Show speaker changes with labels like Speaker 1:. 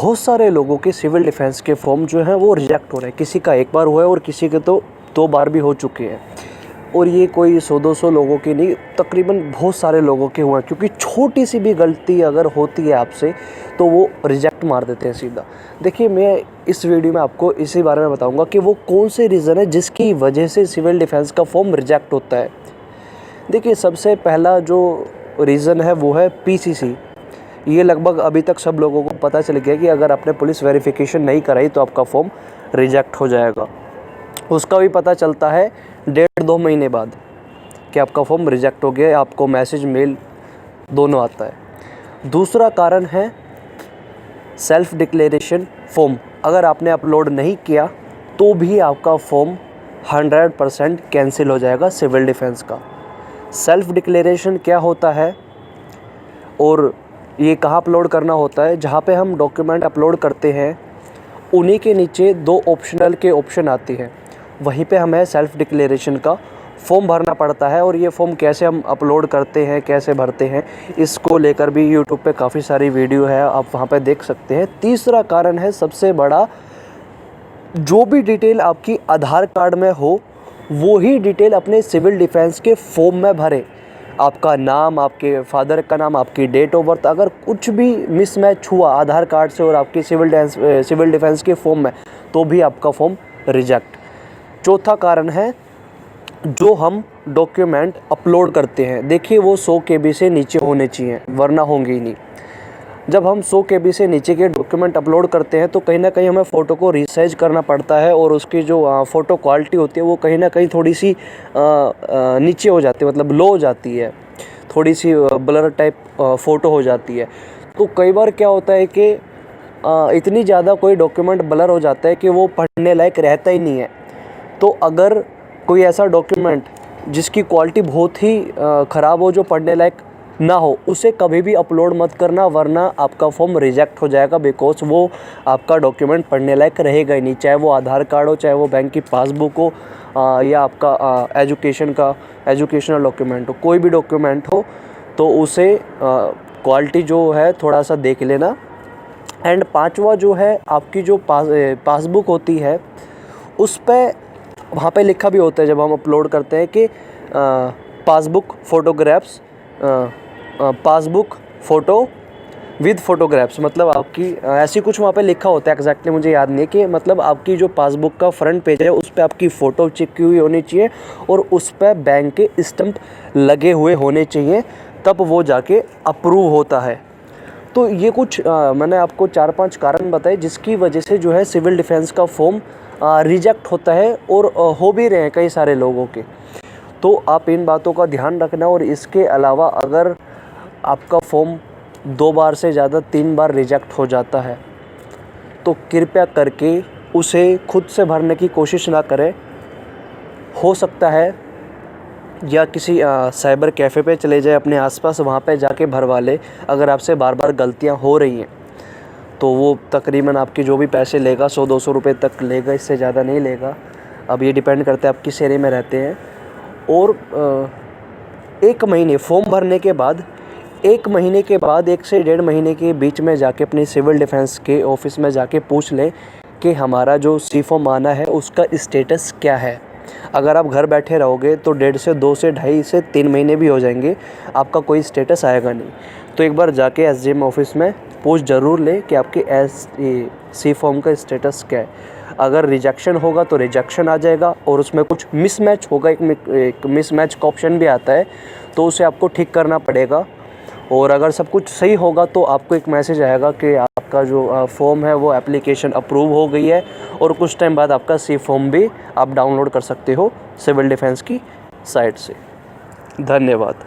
Speaker 1: बहुत सारे लोगों के सिविल डिफेंस के फॉर्म जो हैं वो रिजेक्ट हो रहे हैं। किसी का एक बार हुआ है और किसी के तो 2 बार भी हो चुके हैं। और ये कोई 100-200 लोगों की नहीं, तकरीबन बहुत सारे लोगों के हुए हैं, क्योंकि छोटी सी भी गलती अगर होती है आपसे तो वो रिजेक्ट मार देते हैं सीधा। देखिए, मैं इस वीडियो में आपको इसी बारे में बताऊंगा कि वो कौन से रीज़न है जिसकी वजह से सिविल डिफेंस का फॉर्म रिजेक्ट होता है। देखिए, सबसे पहला जो रीज़न है वो है PCC। ये लगभग अभी तक सब लोगों को पता चल गया कि अगर आपने पुलिस वेरिफिकेशन नहीं कराई तो आपका फॉर्म रिजेक्ट हो जाएगा। उसका भी पता चलता है 1.5-2 महीने बाद कि आपका फॉर्म रिजेक्ट हो गया, आपको मैसेज मेल दोनों आता है। दूसरा कारण है सेल्फ डिक्लेरेशन फॉर्म। अगर आपने अपलोड नहीं किया तो भी आपका फॉर्म 100% कैंसिल हो जाएगा सिविल डिफेंस का। सेल्फ डिक्लेरेशन क्या होता है और ये कहाँ अपलोड करना होता है? जहाँ पे हम डॉक्यूमेंट अपलोड करते हैं उन्हीं के नीचे 2 ऑप्शनल के ऑप्शन आती है, वहीं पे हमें सेल्फ डिक्लेरेशन का फॉर्म भरना पड़ता है। और ये फॉर्म कैसे हम अपलोड करते हैं, कैसे भरते हैं, इसको लेकर भी यूट्यूब पे काफ़ी सारी वीडियो है, आप वहाँ पे देख सकते हैं। तीसरा कारण है सबसे बड़ा, जो भी डिटेल आपकी आधार कार्ड में हो वो ही डिटेल अपने सिविल डिफेंस के फॉर्म में भरें। आपका नाम, आपके फादर का नाम, आपकी डेट ऑफ बर्थ, अगर कुछ भी मिसमैच हुआ आधार कार्ड से और आपकी सिविल डिफेंस के फॉर्म में तो भी आपका फॉर्म रिजेक्ट। चौथा कारण है जो हम डॉक्यूमेंट अपलोड करते हैं। देखिए, वो 100 KB से नीचे होने चाहिए, वरना होंगे ही नहीं। जब हम 100 KB से नीचे के डॉक्यूमेंट अपलोड करते हैं तो कहीं ना कहीं हमें फ़ोटो को रीसाइज करना पड़ता है और उसकी जो फ़ोटो क्वालिटी होती है वो कहीं ना कहीं थोड़ी सी नीचे हो जाती है, मतलब लो हो जाती है, थोड़ी सी ब्लर टाइप फ़ोटो हो जाती है। तो कई बार क्या होता है कि इतनी ज़्यादा कोई डॉक्यूमेंट ब्लर हो जाता है कि वो पढ़ने लायक रहता ही नहीं है। तो अगर कोई ऐसा डॉक्यूमेंट जिसकी क्वालिटी बहुत ही ख़राब हो, जो पढ़ने लायक ना हो, उसे कभी भी अपलोड मत करना, वरना आपका फॉर्म रिजेक्ट हो जाएगा। बिकॉज वो आपका डॉक्यूमेंट पढ़ने लायक रहेगा ही नहीं, चाहे वो आधार कार्ड हो, चाहे वो बैंक की पासबुक हो, या आपका एजुकेशनल डॉक्यूमेंट हो, कोई भी डॉक्यूमेंट हो तो उसे क्वालिटी जो है थोड़ा सा देख लेना। एंड 5वां जो है, आपकी जो पासबुक होती है उस पर वहाँ पे लिखा भी होता है जब हम अपलोड करते हैं कि पासबुक फ़ोटो विद फ़ोटोग्राफ्स, मतलब आपकी ऐसी कुछ वहाँ पे लिखा होता है, एग्जैक्टली मुझे याद नहीं है, कि मतलब आपकी जो पासबुक का फ्रंट पेज है उस पर आपकी फ़ोटो चिपकी हुई होनी चाहिए और उस पर बैंक के स्टैंप लगे हुए होने चाहिए, तब वो जाके अप्रूव होता है। तो ये कुछ मैंने आपको 4-5 कारण बताए जिसकी वजह से जो है सिविल डिफेंस का फॉर्म रिजेक्ट होता है, और हो भी रहे हैं कई सारे लोगों के। तो आप इन बातों का ध्यान रखना। और इसके अलावा अगर आपका फॉर्म 2 बार से ज़्यादा 3 बार रिजेक्ट हो जाता है तो कृपया करके उसे खुद से भरने की कोशिश ना करें। हो सकता है या किसी साइबर कैफ़े पे चले जाए अपने आसपास, वहाँ पे जाके भरवा ले। अगर आपसे बार बार गलतियाँ हो रही हैं तो वो तकरीबन आपके जो भी पैसे लेगा 100-200 रुपये तक लेगा, इससे ज़्यादा नहीं लेगा। अब ये डिपेंड करता है आप किस एरिया में रहते हैं। और 1 महीने फॉर्म भरने के बाद 1 महीने के बाद 1 से 1.5 महीने के बीच में जाके अपनी सिविल डिफेंस के ऑफिस में जाके पूछ लें कि हमारा जो सी फॉर्म आना है उसका स्टेटस क्या है। अगर आप घर बैठे रहोगे तो 1.5 से 2 से 2.5 से 3 महीने भी हो जाएंगे, आपका कोई स्टेटस आएगा नहीं। तो एक बार जाके SDM ऑफिस में पूछ ज़रूर ले कि आपके सी फॉर्म का स्टेटस क्या है। अगर रिजेक्शन होगा तो रिजेक्शन आ जाएगा और उसमें कुछ मिसमैच होगा, एक मिसमैच का ऑप्शन भी आता है, तो उसे आपको ठीक करना पड़ेगा। और अगर सब कुछ सही होगा तो आपको एक मैसेज आएगा कि आपका जो फॉर्म है वो एप्लीकेशन अप्रूव हो गई है, और कुछ टाइम बाद आपका सी फॉर्म भी आप डाउनलोड कर सकते हो सिविल डिफेंस की साइट से। धन्यवाद।